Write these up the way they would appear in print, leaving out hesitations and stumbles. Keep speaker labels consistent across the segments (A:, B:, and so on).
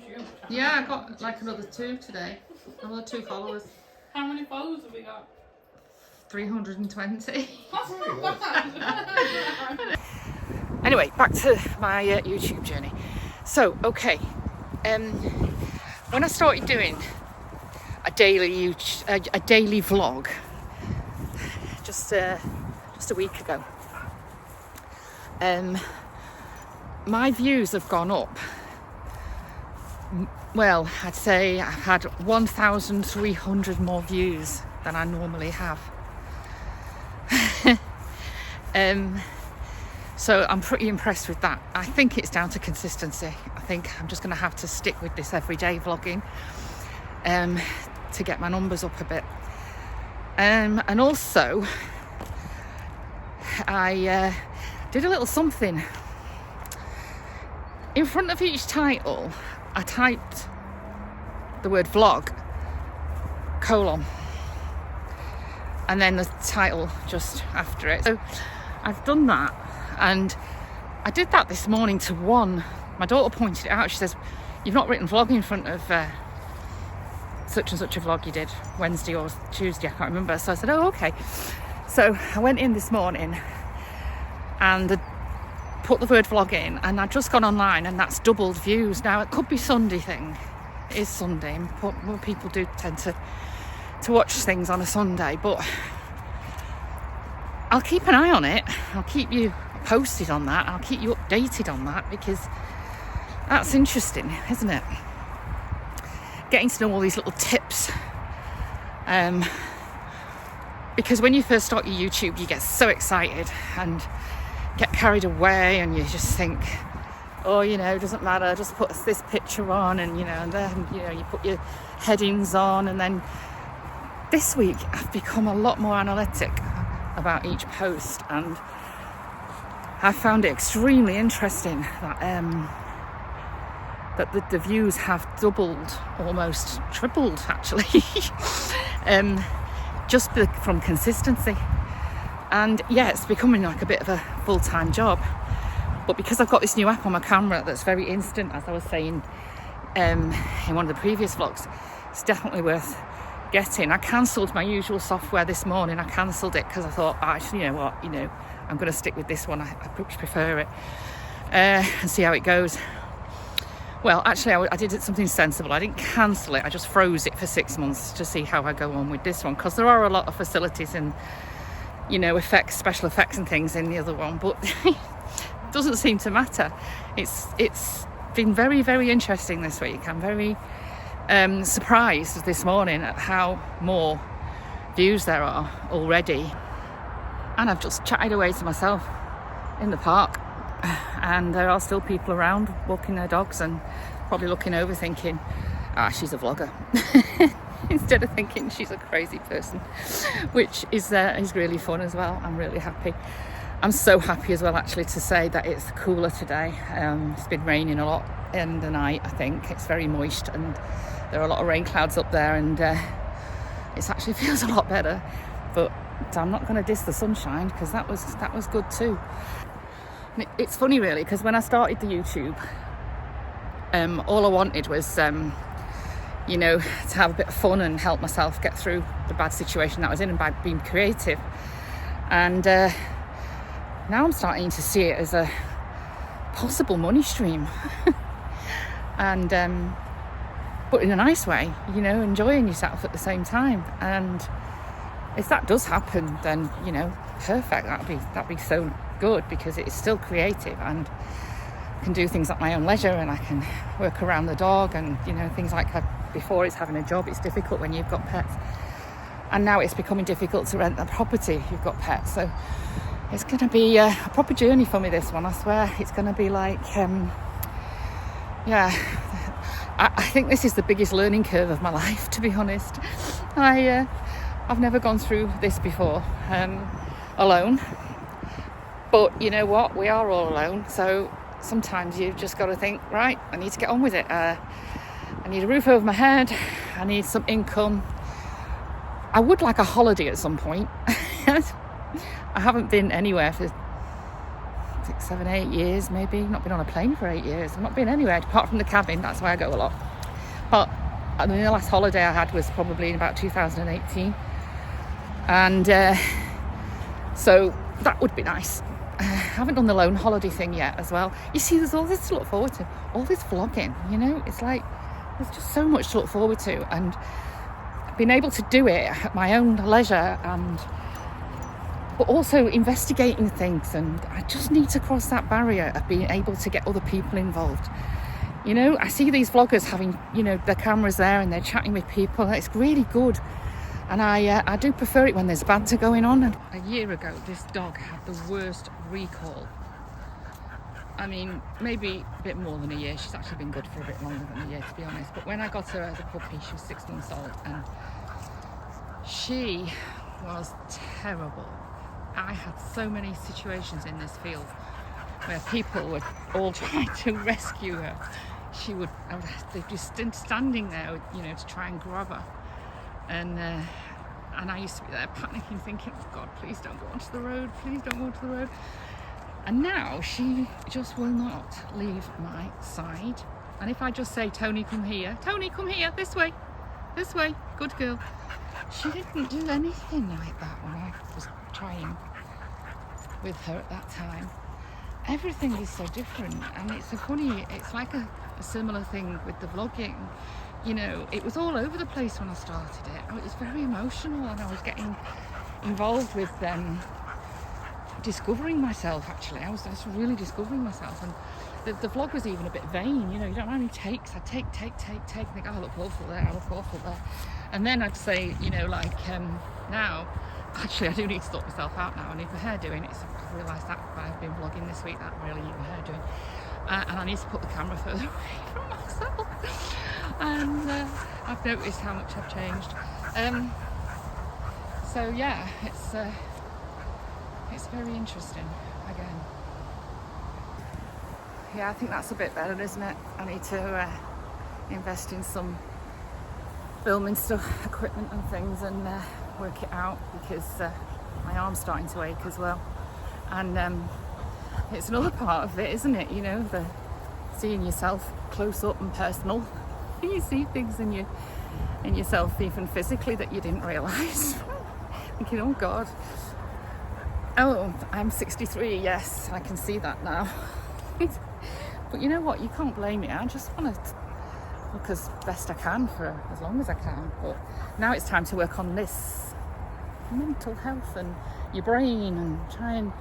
A: YouTube channel.
B: Yeah, I got like another 2 today. Another 2 followers.
A: How many followers have we got?
B: 320.
A: That's not bad.
B: Anyway, back to my YouTube journey. So, okay, when I started doing a daily vlog just a week ago, my views have gone up. Well, I'd say I've had 1,300 more views than I normally have. So I'm pretty impressed with that. I think it's down to consistency. I think I'm just going to have to stick with this everyday vlogging to get my numbers up a bit. And also, I did a little something. In front of each title, I typed the word vlog, colon, and then the title just after it. So I've done that, and I did that this morning to one. My daughter pointed it out. She says, "You've not written vlog in front of such and such a vlog you did Wednesday or Tuesday, I can't remember." So I said, "Oh, okay." So I went in this morning and put the word vlog in, and I'd just gone online, and that's doubled views. Now, it could be Sunday thing. It is Sunday, and more people do tend to watch things on a Sunday, but I'll keep an eye on it. I'll keep you posted on that. I'll keep you updated on that, because that's interesting, isn't it? Getting to know all these little tips. Because when you first start your YouTube, you get so excited and get carried away, and you just think, oh, you know, it doesn't matter, just put this picture on, and you know, and then, you know, you put your headings on. And then this week I've become a lot more analytic about each post, and I found it extremely interesting that that the views have doubled, almost tripled actually, just from consistency. And yeah, it's becoming like a bit of a full-time job. But because I've got this new app on my camera that's very instant, as I was saying in one of the previous vlogs, it's definitely worth getting. I cancelled my usual software this morning. I cancelled it because I thought, actually, you know what, I'm going to stick with this one. I prefer it, and see how it goes. Well, actually, I did something sensible. I didn't cancel it. I just froze it for 6 months to see how I go on with this one, because there are a lot of facilities and, you know, effects, special effects and things in the other one, but it doesn't seem to matter. It's been very, very interesting this week. I'm very surprised this morning at how more views there are already. And I've just chatted away to myself in the park, and there are still people around walking their dogs and probably looking over thinking, she's a vlogger, instead of thinking she's a crazy person, which is really fun as well. I'm really happy. I'm so happy as well, actually, to say that it's cooler today. It's been raining a lot in the night. I think it's very moist, and there are a lot of rain clouds up there, and it actually feels a lot better. But I'm not going to diss the sunshine, because that was good too. And it's funny, really, because when I started the YouTube, all I wanted was you know, to have a bit of fun and help myself get through the bad situation that I was in, and by being creative. And now I'm starting to see it as a possible money stream. And but in a nice way, you know, enjoying yourself at the same time. And if that does happen, then, you know, perfect. That'd be so good, because it's still creative, and I can do things at my own leisure, and I can work around the dog, and, you know, things like before, it's having a job. It's difficult when you've got pets, and now it's becoming difficult to rent a property if you've got pets. So it's going to be a proper journey for me, this one. I swear it's going to be like I think this is the biggest learning curve of my life, to be honest. I've never gone through this before alone, but you know what, we are all alone, so sometimes you've just got to think, right, I need to get on with it. I need a roof over my head, I need some income. I would like a holiday at some point. I haven't been anywhere for 6, 7, 8 years maybe. Not been on a plane for 8 years. I've not been anywhere apart from the cabin. That's why I go a lot. But I mean, the last holiday I had was probably in about 2018. And so that would be nice. I haven't done the lone holiday thing yet as well. You see, there's all this to look forward to. All this vlogging, you know, it's like there's just so much to look forward to, and being able to do it at my own leisure, and but also investigating things. And I just need to cross that barrier of being able to get other people involved. You know, I see these vloggers having, you know, their cameras there and they're chatting with people. It's really good. And I do prefer it when there's banter going on. And a year ago, this dog had the worst recall. I mean, maybe a bit more than a year. She's actually been good for a bit longer than a year, to be honest. But when I got her as a puppy, she was 6 months old, and she was terrible. I had so many situations in this field where people were all trying to rescue her. They'd just standing there, you know, to try and grab her. And I used to be there panicking, thinking, oh God, please don't go onto the road, please don't go onto the road. And now she just will not leave my side. And if I just say, Tony, come here, this way, good girl. She didn't do anything like that when I was trying with her at that time. Everything is so different, and it's like a similar thing with the vlogging. You know, it was all over the place when I started it. It was very emotional, and I was getting involved with discovering myself, actually. I was really discovering myself, and the vlog was even a bit vain. You know, you don't know how many takes. I'd take, and think, oh, I look awful there. And then I'd say, you know, like, now, actually, I do need to sort myself out now. I need my hair doing. I've realised that I've been vlogging this week, that I really need my hair doing. And I need to put the camera further away from myself. And I've noticed how much I've changed. So yeah, it's very interesting again. Yeah, I think that's a bit better, isn't it? I need to invest in some filming stuff, equipment and things, and work it out, because my arm's starting to ache as well. And it's another part of it, isn't it? You know, the seeing yourself close up and personal. You see things in yourself, even physically, that you didn't realise. Thinking, oh God. Oh, I'm 63, yes, I can see that now. But you know what, you can't blame me. I just want to look as best I can for as long as I can. But now it's time to work on this mental health and your brain, and try and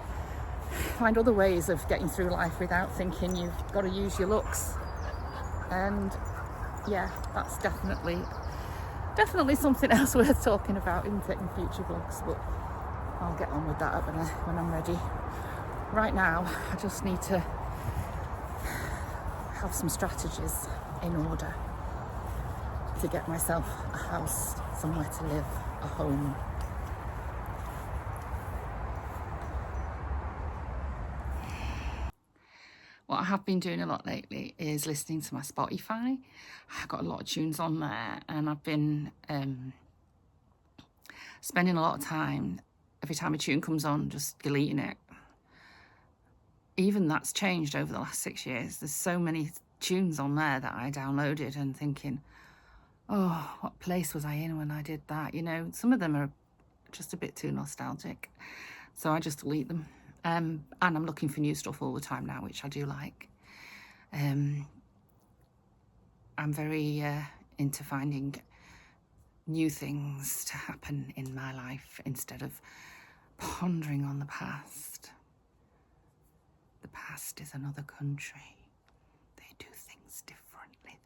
B: find other ways of getting through life without thinking you've got to use your looks. And yeah, that's definitely something else worth talking about in future vlogs, but I'll get on with that when I'm ready. Right now, I just need to have some strategies in order to get myself a house, somewhere to live, a home. What I have been doing a lot lately is listening to my Spotify. I've got a lot of tunes on there, and I've been spending a lot of time, every time a tune comes on, just deleting it. Even that's changed over the last 6 years. There's so many tunes on there that I downloaded and thinking, oh, what place was I in when I did that? You know, some of them are just a bit too nostalgic, so I just delete them. And I'm looking for new stuff all the time now, which I do like. I'm very into finding new things to happen in my life instead of pondering on the past. The past is another country. They do things differently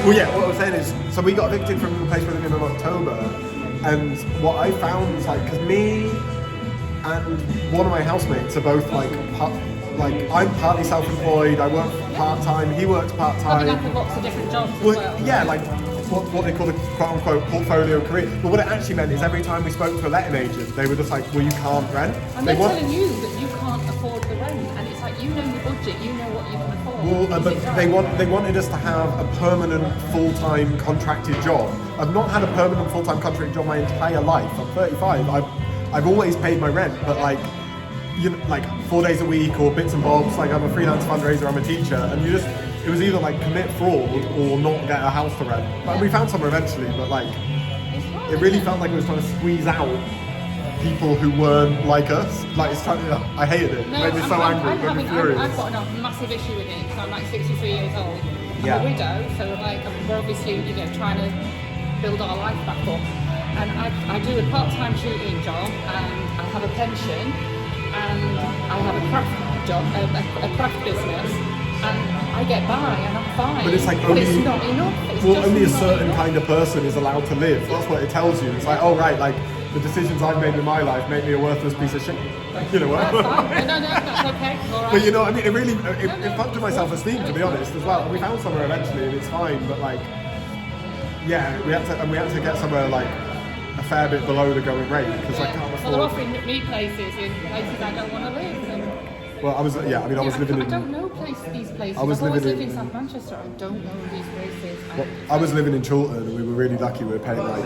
C: Well, yeah, what I was saying is, so we got evicted from the place we lived in October, And what I found was like, because me and one of my housemates are both like I'm partly self-employed. I work part-time. He works part-time.
A: Probably like lots of different jobs as
C: Well,
A: well.
C: yeah, like what they call a quote-unquote portfolio career. But what it actually meant is every time we spoke to a letting agent, they were just like, well, you can't rent.
A: And they're telling you that you can't afford the rent, and it's like, you know your budget, you know what you can afford.
C: Well, but they wanted us to have a permanent full-time contracted job. I've not had a permanent full-time contracted job my entire life. I'm 35. I've always paid my rent, but like, you know, like 4 days a week or bits and bobs. Like I'm a freelance fundraiser, I'm a teacher, and it was either like commit fraud or not get a house to rent. But we found somewhere eventually, but like it really felt like it was trying to squeeze out people who weren't like us. Like it's trying to, I hated it. It made me so angry, it made me furious.
A: I've got a massive issue with it because I'm like 63 years old. I'm
C: Yeah.
A: a widow, so like we're obviously trying to build our life back up. And I do a part-time shooting job, and I have a pension, and I have a craft job, a craft business, and I get by and I'm fine.
C: But it's like
A: it's not enough. It's
C: well,
A: just
C: only a
A: not
C: certain
A: enough.
C: kind of person is allowed to live. That's what it tells you. It's like, oh right, like the decisions I've made in my life make me a worthless piece of shit. You know what?
A: That's fine. No, that's okay. All right.
C: But you know, I mean, it fucked with my self-esteem, to be honest, as well. And we found somewhere eventually, and it's fine. But like, yeah, we had to get somewhere like a fair bit below the going rate because I can't
A: Well,
C: afford.
A: they're offering me places in places I don't want to live. And
C: Well, I was living
A: I
C: in.
A: don't know these places.
C: I was
A: I've always
C: living
A: lived in
C: in-
A: South Manchester. I don't know these places.
C: Well, I was living in Chiltern, and we were really lucky. We were paying like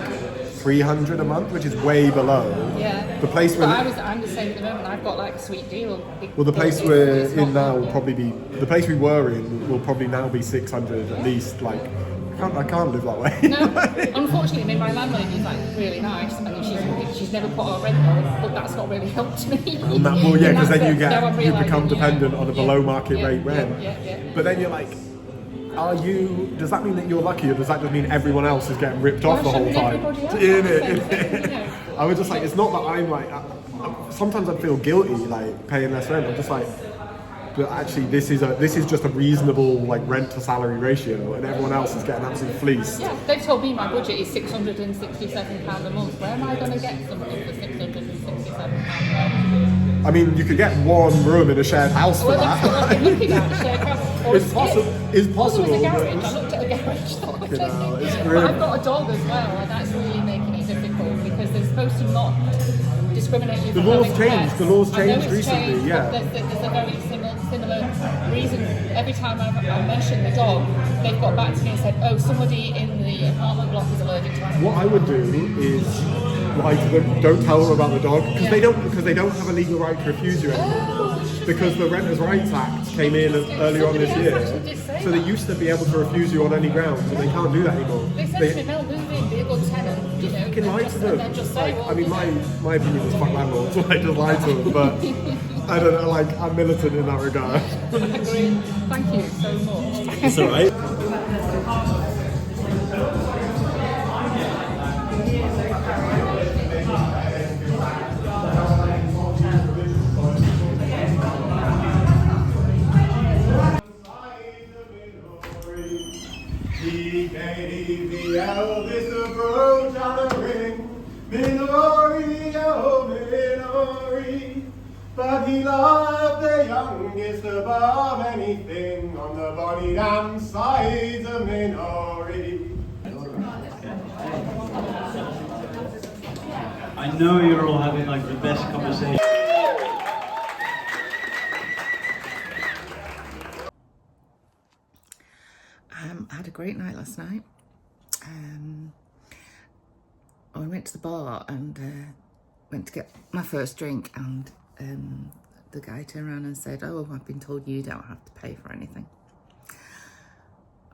C: 300 a month, which is way below.
A: Yeah.
C: The place
A: But
C: we're
A: I'm the same at the moment. I've got like a sweet deal.
C: well, the place
A: It's
C: we're
A: not
C: in now will
A: bad.
C: probably be the place we were in will probably now be 600 at least. Like, I can't live that way.
A: No, unfortunately, I mean, my landlady is like really nice, and she's never put our rent up, but that's not really helped me.
C: Well, yeah, because then
A: Now I'm
C: you become
A: realising,
C: dependent on a
A: yeah,
C: below market
A: yeah,
C: rate rent.
A: Yeah.
C: But then you're like, does that mean that you're lucky, or does that just mean everyone else is getting ripped off the
A: Well,
C: whole
A: shouldn't
C: time?
A: everybody else
C: In
A: have the same
C: it.
A: thing, you know?
C: I was just like, it's not that I'm like, sometimes I feel guilty like paying less rent. I'm just like, but actually this is just a reasonable like rent to salary ratio, and everyone else is getting absolutely fleeced.
A: Yeah, they've told me my budget is £667 a month. Where am I going to get something for £667?
C: I mean, you could get one room in a shared house for
A: Well, that's what I've
C: that.
A: been looking at. Shared house. Or
C: It's possible.
A: There was a
C: but
A: garage.
C: it's-
A: I looked at a garage.
C: hell, it's
A: But
C: grim.
A: I've got a dog as well, and that's really making it difficult because they're supposed to not discriminate you
C: The
A: for
C: laws
A: having
C: changed.
A: pets.
C: The laws
A: I know
C: changed
A: it's
C: recently,
A: changed,
C: yeah.
A: but there's a very similar reason. Every time I mention the dog, they've got back to me and said, "Oh, somebody in the apartment block is allergic to animals."
C: What I would do is lie to them, don't tell them about the dog, because they don't have a legal right to refuse you anymore. Because the Renters' Rights Act came in earlier on this year, so they used to be able to refuse you on any grounds, and they can't do that anymore.
A: They said to me, "Mel, move in, be a good tenant." You know,
C: Fucking lie to
A: and
C: them.
A: then just say,
C: Like,
A: well,
C: I mean,
A: you know.
C: my opinion is fuck landlords. Like, just lie to them. But I don't know. Like, I'm militant in that regard.
A: I agree. Thank you so much.
C: It's alright.
D: He gave the eldest a brooch and a ring, Minori, oh Minori. But he loved the youngest above anything on the bonny damn sides of Minori.
E: I know you're all having like the best conversation.
B: I had a great night last night. I went to the bar and went to get my first drink, and the guy turned around and said, "Oh, I've been told you don't have to pay for anything."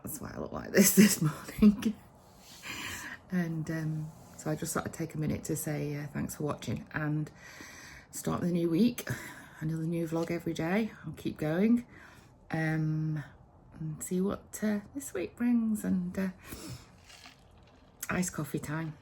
B: That's why I look like this morning. And so I just thought I'd take a minute to say thanks for watching and start the new week. Another new vlog every day. I'll keep going. And see what this week brings, and iced coffee time.